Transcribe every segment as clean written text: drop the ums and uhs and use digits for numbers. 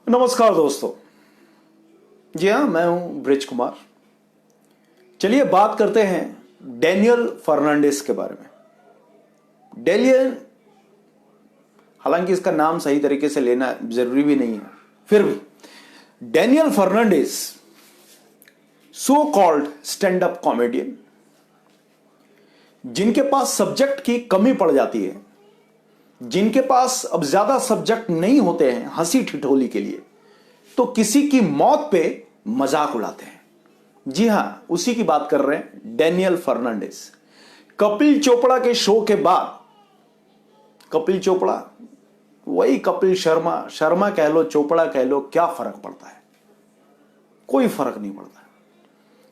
नमस्कार दोस्तों। जी हाँ, मैं हूं ब्रिज कुमार। चलिए बात करते हैं डेनियल फर्नांडिस के बारे में। डेनियल, हालांकि इसका नाम सही तरीके से लेना जरूरी भी नहीं है, फिर भी Daniel Fernandes so called stand up comedian, जिनके पास सब्जेक्ट की कमी पड़ जाती है, जिनके पास अब ज्यादा सब्जेक्ट नहीं होते हैं हंसी ठिठोली के लिए, तो किसी की मौत पे मजाक उड़ाते हैं। जी हां, उसी की बात कर रहे हैं, डेनियल फर्नांडिस। कपिल चोपड़ा के शो के बाद, कपिल चोपड़ा वही कपिल शर्मा, शर्मा कह लो चोपड़ा कह लो, क्या फर्क पड़ता है? कोई फर्क नहीं पड़ता।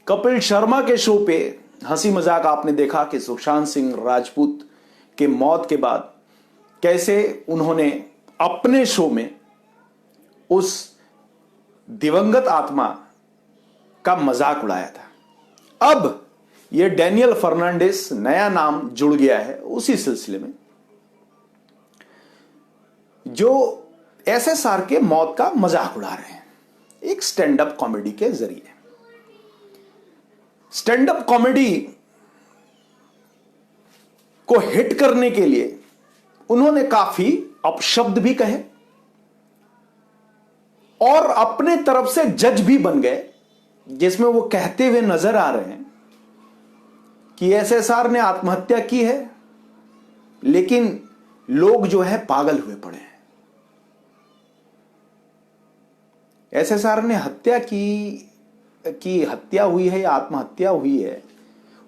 कपिल शर्मा के शो पे हंसी मजाक आपने देखा कि सुशांत सिंह राजपूत के मौत के बाद कैसे उन्होंने अपने शो में उस दिवंगत आत्मा का मजाक उड़ाया था। अब यह डेनियल फर्नांडिस नया नाम जुड़ गया है उसी सिलसिले में, जो एसएसआर के मौत का मजाक उड़ा रहे हैं एक स्टैंड अप कॉमेडी के जरिए। स्टैंड अप कॉमेडी को हिट करने के लिए उन्होंने काफी अपशब्द भी कहे और अपने तरफ से जज भी बन गए, जिसमें वो कहते हुए नजर आ रहे हैं कि एसएसआर ने आत्महत्या की है, लेकिन लोग जो है पागल हुए पड़े हैं। एसएसआर ने हत्या की हत्या हुई है या आत्महत्या हुई है,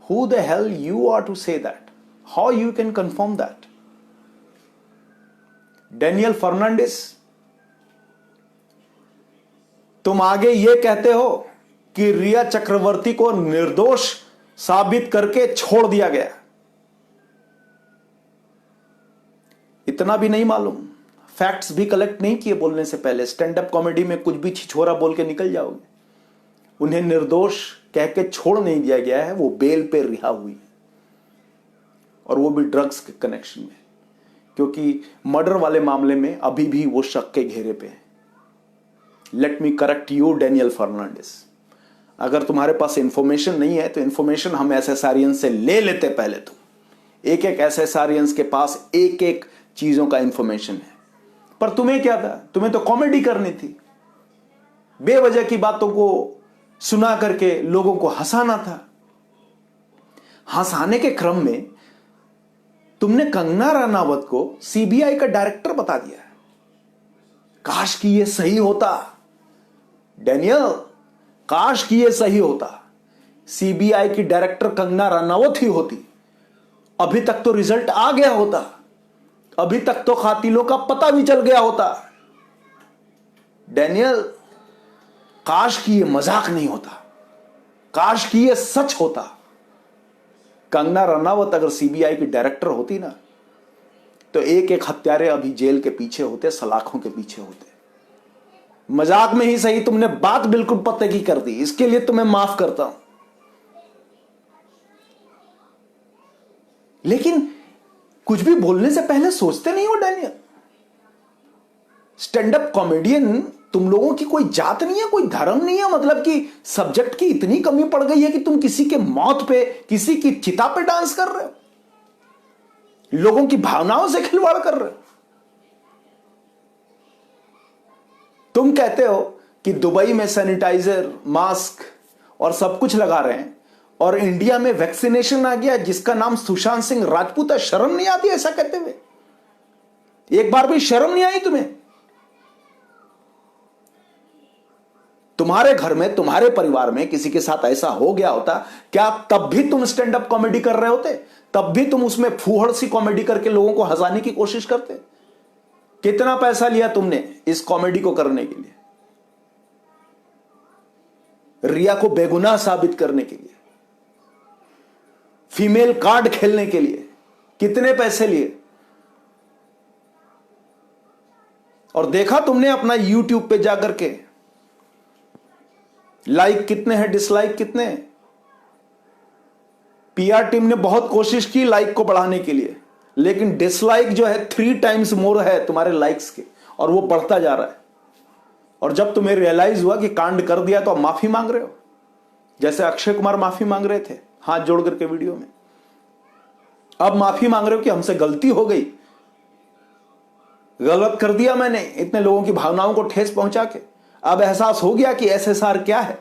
who the hell you are to say that? How you can confirm that? Daniel Fernandes, तुम आगे यह कहते हो कि रिया चक्रवर्ती को निर्दोष साबित करके छोड़ दिया गया। इतना भी नहीं मालूम, फैक्ट्स भी कलेक्ट नहीं किए बोलने से पहले। स्टैंड अप कॉमेडी में कुछ भी छिछोरा बोल के निकल जाओगे। उन्हें निर्दोष कह के छोड़ नहीं दिया गया है, वो बेल पे रिहा हुई, और वो भी ड्रग्स के कनेक्शन में, क्योंकि मर्डर वाले मामले में अभी भी वो शक के घेरे पे है। Let me correct you Daniel Fernandes, अगर तुम्हारे पास इंफॉर्मेशन नहीं है तो इंफॉर्मेशन हम एसएसआरियंस से ले लेते। पहले तो एक एक एसएसआरियंस के पास एक एक चीजों का इंफॉर्मेशन है, पर तुम्हें क्या था? तुम्हें तो कॉमेडी करनी थी, बेवजह की बातों को सुना करके लोगों को हंसाना था। हंसाने के क्रम में तुमने कंगना रनावत को सीबीआई का डायरेक्टर बता दिया। काश कि यह सही होता डेनियल, काश कि यह सही होता। सीबीआई की डायरेक्टर कंगना रनावत ही होती, अभी तक तो रिजल्ट आ गया होता, अभी तक तो कातिलों का पता भी चल गया होता। डेनियल, काश कि यह मजाक नहीं होता, काश कि यह सच होता। कंगना रनावत अगर सीबीआई की डायरेक्टर होती ना, तो एक एक हत्यारे अभी जेल के पीछे होते, सलाखों के पीछे होते। मजाक में ही सही, तुमने बात बिल्कुल पते की कर दी, इसके लिए तुम्हें माफ करता हूं। लेकिन कुछ भी बोलने से पहले सोचते नहीं हो डेनियल? स्टैंड अप कॉमेडियन तुम लोगों की कोई जात नहीं है, कोई धर्म नहीं है। मतलब कि सब्जेक्ट की इतनी कमी पड़ गई है कि तुम किसी के मौत पे, किसी की चिता पे डांस कर रहे हो, लोगों की भावनाओं से खिलवाड़ कर रहे हो। तुम कहते हो कि दुबई में सैनिटाइजर, मास्क और सब कुछ लगा रहे हैं, और इंडिया में वैक्सीनेशन आ गया जिसका नाम सुशांत सिंह राजपूत है। शर्म नहीं आती ऐसा कहते हुए? एक बार भी शर्म नहीं आई तुम्हें? तुम्हारे घर में, तुम्हारे परिवार में किसी के साथ ऐसा हो गया होता, क्या तब भी तुम स्टैंड अप कॉमेडी कर रहे होते? तब भी तुम उसमें फूहड़ सी कॉमेडी करके लोगों को हंसाने की कोशिश करते? कितना पैसा लिया तुमने इस कॉमेडी को करने के लिए? रिया को बेगुनाह साबित करने के लिए, फीमेल कार्ड खेलने के लिए कितने पैसे लिए? और देखा तुमने अपना यूट्यूब पे जाकर के लाइक कितने हैं, डिसलाइक कितने हैं? पीआर टीम ने बहुत कोशिश की लाइक को बढ़ाने के लिए, लेकिन डिसलाइक जो है 3 टाइम्स मोर है तुम्हारे लाइक्स के, और वो बढ़ता जा रहा है। और जब तुम्हें रियलाइज हुआ कि कांड कर दिया तो अब माफी मांग रहे हो, जैसे अक्षय कुमार माफी मांग रहे थे हाथ जोड़ करके वीडियो में। अब माफी मांग रहे हो कि हमसे गलती हो गई, गलत कर दिया मैंने इतने लोगों की भावनाओं को ठेस पहुंचा के। अब एहसास हो गया कि एसएसआर क्या है।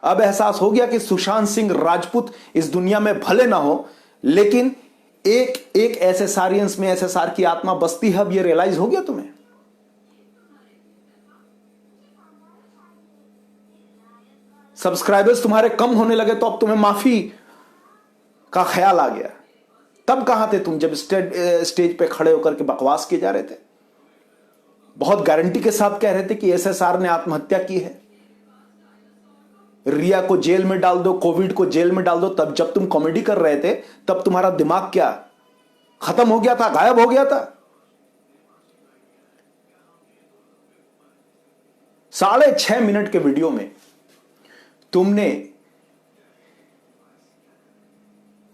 अब एहसास हो गया कि सुशांत सिंह राजपूत इस दुनिया में भले ना हो, लेकिन एक एक एसएसआरियंस में एसएसआर की आत्मा बसती है। अब ये रियलाइज हो गया तुम्हें। सब्सक्राइबर्स तुम्हारे कम होने लगे तो अब तुम्हें माफी का ख्याल आ गया। तब कहां थे तुम जब स्टेज पे खड़े होकर के बकवास किए जा रहे थे, बहुत गारंटी के साथ कह रहे थे कि एसएसआर ने आत्महत्या की है, रिया को जेल में डाल दो, कोविड को जेल में डाल दो। तब जब तुम कॉमेडी कर रहे थे तब तुम्हारा दिमाग क्या खत्म हो गया था, गायब हो गया था। 6.5 मिनट के वीडियो में तुमने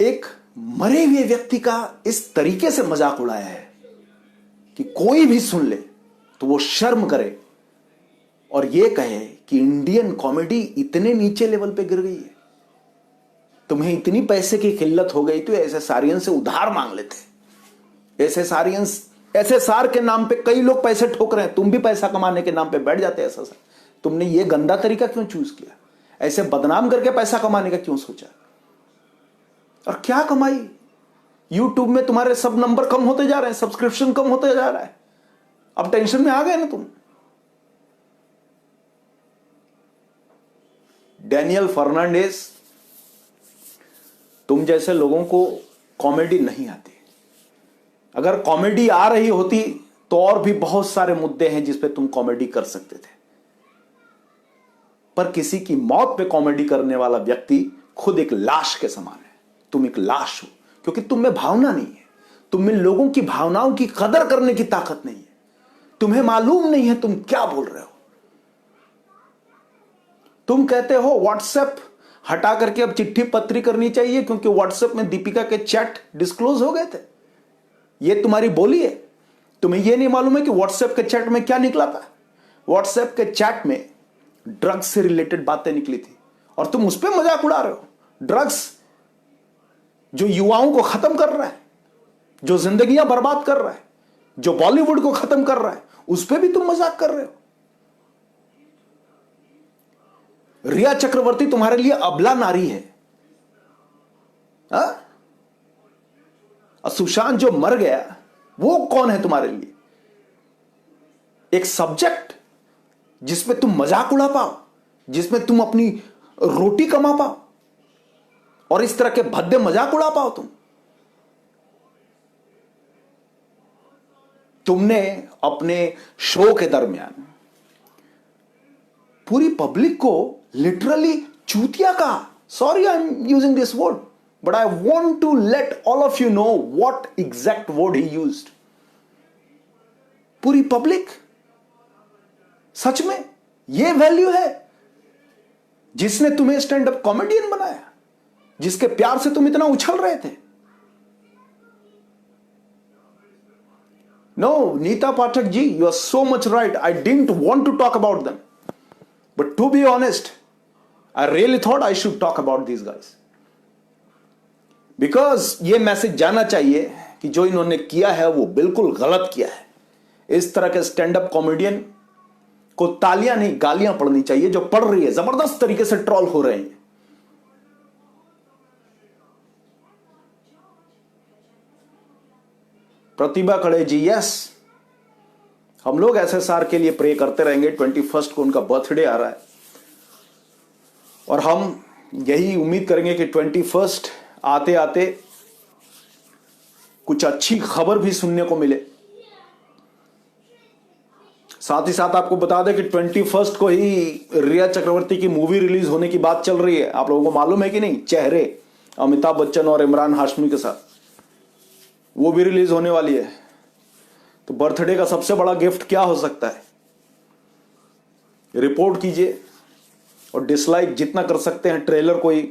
एक मरे हुए व्यक्ति का इस तरीके से मजाक उड़ाया है कि कोई भी सुन ले तो वो शर्म करे और ये कहे कि इंडियन कॉमेडी इतने नीचे लेवल पे गिर गई है। तुम्हें इतनी पैसे की किल्लत हो गई तो एसएसआरियन से उधार मांग लेते। एसएसआर के नाम पे कई लोग पैसे ठोक रहे हैं, तुम भी पैसा कमाने के नाम पे बैठ जाते हैं एसएसआर। तुमने ये गंदा तरीका क्यों चूज किया? ऐसे बदनाम करके पैसा कमाने का क्यों सोचा? और क्या कमाई? यूट्यूब में तुम्हारे सब नंबर कम होते जा रहे हैं, सब्सक्रिप्शन कम होते जा रहा है। अब टेंशन में आ गए ना तुम। डैनियल फर्नांडिस, तुम जैसे लोगों को कॉमेडी नहीं आती। अगर कॉमेडी आ रही होती तो और भी बहुत सारे मुद्दे हैं जिस पे तुम कॉमेडी कर सकते थे। पर किसी की मौत पे कॉमेडी करने वाला व्यक्ति खुद एक लाश के समान है। तुम एक लाश हो क्योंकि तुम में भावना नहीं है, तुम में लोगों की भावनाओं की कदर करने की ताकत नहीं है। तुम्हें मालूम नहीं है तुम क्या बोल रहे हो। तुम कहते हो व्हाट्सएप हटा करके अब चिट्ठी पत्री करनी चाहिए क्योंकि व्हाट्सएप में दीपिका के चैट डिस्क्लोज हो गए थे। यह तुम्हारी बोली है। तुम्हें यह नहीं मालूम है कि व्हाट्सएप के चैट में क्या निकला था? व्हाट्सएप के चैट में ड्रग्स से रिलेटेड बातें निकली थी और तुम उस पर मजाक उड़ा रहे हो। ड्रग्स जो युवाओं को खत्म कर रहा है, जो जिंदगियां बर्बाद कर रहा है, जो बॉलीवुड को खत्म कर रहा है, उस पर भी तुम मजाक कर रहे हो। रिया चक्रवर्ती तुम्हारे लिए अबला नारी है। और सुशांत जो मर गया वो कौन है तुम्हारे लिए? एक सब्जेक्ट जिसमें तुम मजाक उड़ा पाओ, जिसमें तुम अपनी रोटी कमा पाओ और इस तरह के भद्दे मजाक उड़ा पाओ। तुमने अपने शो के दरमियान पूरी पब्लिक को लिटरली चूतिया कहा। Sorry I am using this word but I want to let all of you know what exact word he used. पूरी पब्लिक, सच में यह वैल्यू है जिसने तुम्हें स्टैंड अप कॉमेडियन बनाया, जिसके प्यार से तुम इतना उछल रहे थे। No, Nita Pathak ji, you are so much right. I didn't want to talk about them, but to be honest, I really thought I should talk about these guys because ये मैसेज जाना चाहिए कि जो इन्होंने किया है वो बिल्कुल गलत किया है। इस तरह के स्टैंड अप कॉमेडियन को तालियां नहीं गालियां पड़नी चाहिए, जो पड़ रही है, जबरदस्त तरीके से ट्रोल हो रहे हैं। प्रतिभा खड़े जी, यस, हम लोग एसएसआर के लिए प्रे करते रहेंगे। 21 को उनका बर्थडे आ रहा है और हम यही उम्मीद करेंगे कि 21 आते आते कुछ अच्छी खबर भी सुनने को मिले। साथ ही साथ आपको बता दें कि 21 को ही रिया चक्रवर्ती की मूवी रिलीज होने की बात चल रही है। आप लोगों को मालूम है कि नहीं? चेहरे, अमिताभ बच्चन और इमरान हाशमी के साथ, वो भी रिलीज होने वाली है। तो बर्थडे का सबसे बड़ा गिफ्ट क्या हो सकता है? रिपोर्ट कीजिए और डिसलाइक जितना कर सकते हैं ट्रेलर को ही।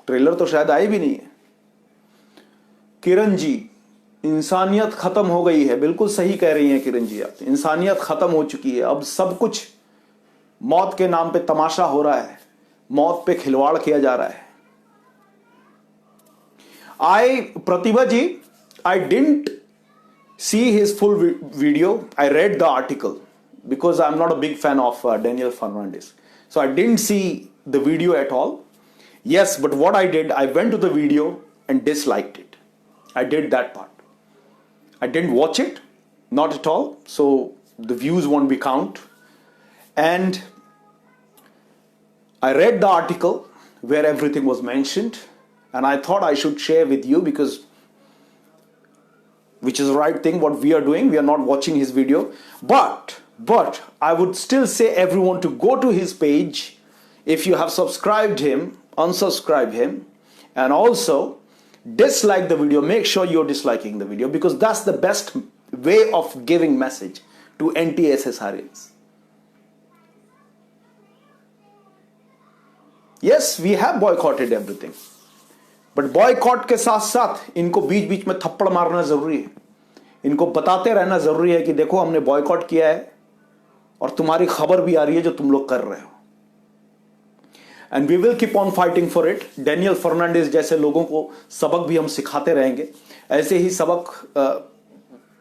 ट्रेलर तो शायद आई भी नहीं है। किरण जी, इंसानियत खत्म हो गई है। बिल्कुल सही कह रही हैं किरण जी आप, इंसानियत खत्म हो चुकी है। अब सब कुछ मौत के नाम पे तमाशा हो रहा है, मौत पे खिलवाड़ किया जा रहा है। Pratibha ji, I didn't see his full video. I read the article because I'm not a big fan of Daniel Fernandez. So I didn't see the video at all. Yes, but what I did, I went to the video and disliked it. I did that part. I didn't watch it, not at all. So the views won't be count. And I read the article where everything was mentioned, and I thought I should share with you because which is the right thing what we are doing. We are not watching his video, but I would still say everyone to go to his page. If you have subscribed him, unsubscribe him, and also dislike the video. Make sure you're disliking the video because that's the best way of giving message to anti-SSRians. Yes, we have boycotted everything. But boycott के साथ साथ इनको बीच बीच में थप्पड़ मारना जरूरी है, इनको बताते रहना जरूरी है कि देखो हमने बॉयकॉट किया है और तुम्हारी खबर भी आ रही है जो तुम लोग कर रहे हो, and we will keep on fighting for it. Daniel Fernandes जैसे लोगों को सबक भी हम सिखाते रहेंगे, ऐसे ही सबक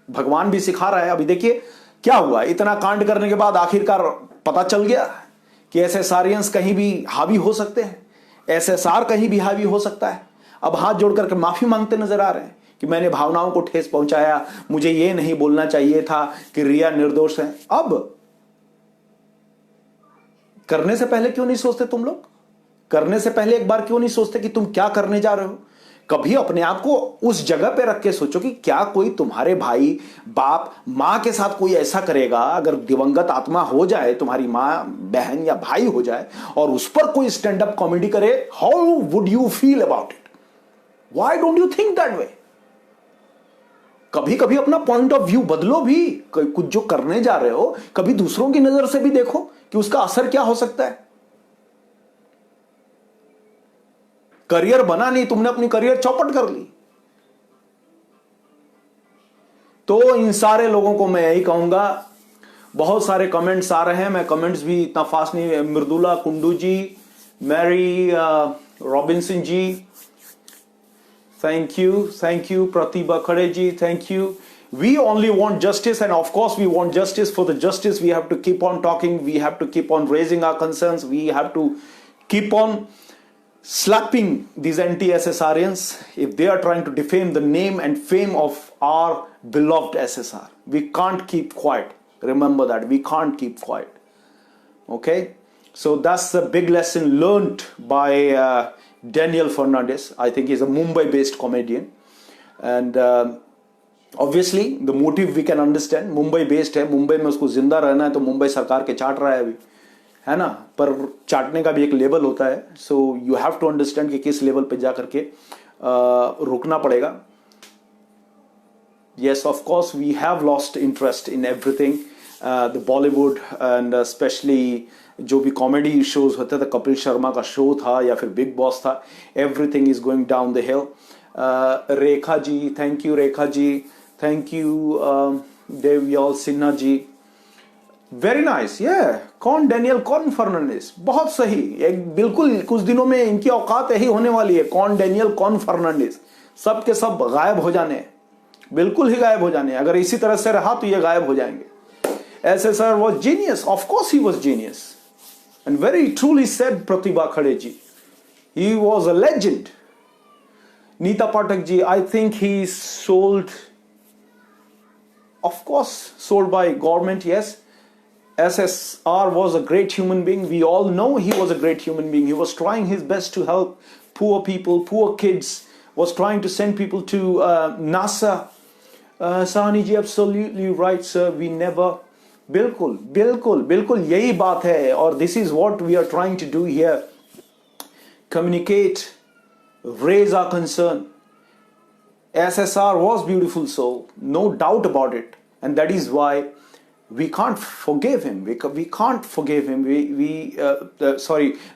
भगवान भी सिखा रहा है। अभी देखिए क्या हुआ, इतना कांड करने के बाद आखिरकार पता चल गया कि एसएसआरियंस कहीं भी हावी हो सकते हैं, एसएसआर कहीं भी हावी हो सकता है। अब हाथ जोड़ करके माफी मांगते नजर आ रहे हैं कि मैंने भावनाओं को ठेस पहुंचाया, मुझे ये नहीं बोलना चाहिए था कि रिया निर्दोष है। अब करने से पहले क्यों नहीं सोचते तुम लोग? करने से पहले एक बार क्यों नहीं सोचते कि तुम क्या करने जा रहे हो? कभी अपने आप को उस जगह पे रख के सोचो कि क्या कोई तुम्हारे भाई बाप मां के साथ कोई ऐसा करेगा, अगर दिवंगत आत्मा हो जाए, तुम्हारी मां बहन या भाई हो जाए और उस पर कोई स्टैंड अप कॉमेडी करे, how would you feel about it? Why don't you think that way? कभी कभी अपना पॉइंट ऑफ व्यू बदलो भी, कुछ जो करने जा रहे हो कभी दूसरों की नजर से भी देखो कि उसका असर क्या हो सकता है। करियर बना नहीं, तुमने अपनी करियर चौपट कर ली। तो इन सारे लोगों को मैं यही कहूंगा, बहुत सारे कमेंट्स आ रहे हैं, मैं कमेंट्स भी इतना फास्ट नहीं। Mridula Kundu ji, Mary Robinson ji, thank you. Pratibha Khade ji, thank you. We only want justice, and of course we want justice. For the justice we have to keep on talking, we have to keep on raising our concerns, we have to keep on slapping these anti-SSRians if they are trying to defame the name and fame of our beloved SSR. We can't keep quiet. Remember that, we can't keep quiet. Okay, so that's the big lesson learned by Daniel Fernandez. I think he's a Mumbai-based comedian, and obviously the motive we can understand. Mumbai-based है, मुंबई में उसको जिंदा रहना है, तो मुंबई सरकार के चाट रहा है अभी, है ना, पर चाटने का भी एक लेवल होता है। So you have to understand कि किस लेवल पे जा करके रुकना पड़ेगा। Yes, of course we have lost interest in everything, the Bollywood and especially जो भी कॉमेडी शोज होते थे, कपिल शर्मा का शो था या फिर बिग बॉस था, everything is going down the hill. Rekha ji, thank you Rekha ji, thank you Devyal Sinha ji, very nice. ये कौन डेनियल कौन फर्नांडिस, बहुत सही, एक बिल्कुल कुछ दिनों में इनकी औकात यही होने वाली है, कौन डेनियल कौन फर्नांडिस, सब के सब गायब हो जाने, बिल्कुल ही गायब हो जाने। अगर इसी तरह से रहा तो ये गायब हो जाएंगे। SSR was genius, of course he was genius, and very truly said Pratibha Khade ji, he was a legend. Neeta Pathak ji, I think he sold, of course sold by government, yes. SSR was a great human being, we all know he was a great human being. He was trying his best to help poor people, poor kids, was trying to send people to NASA. Sahani ji, absolutely right sir, we never, बिल्कुल बिल्कुल बिल्कुल यही बात है, और this is what we are trying to do here, communicate, raise our concern. SSR was beautiful soul, no doubt about it, and that is why we can't forgive him. We can't forgive him.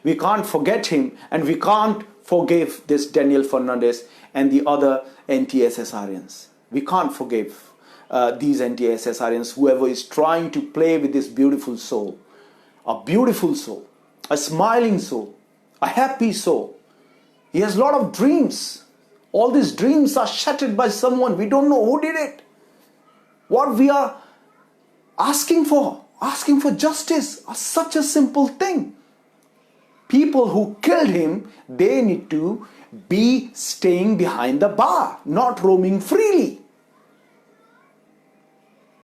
We can't forget him, and we can't forgive this Daniel Fernandez and the other anti-SSRians. We can't forgive these anti-SSRians, whoever is trying to play with this beautiful soul, a smiling soul, a happy soul. He has a lot of dreams. All these dreams are shattered by someone. We don't know who did it. What we are asking for justice, such a simple thing. People who killed him, they need to be staying behind the bar, not roaming freely.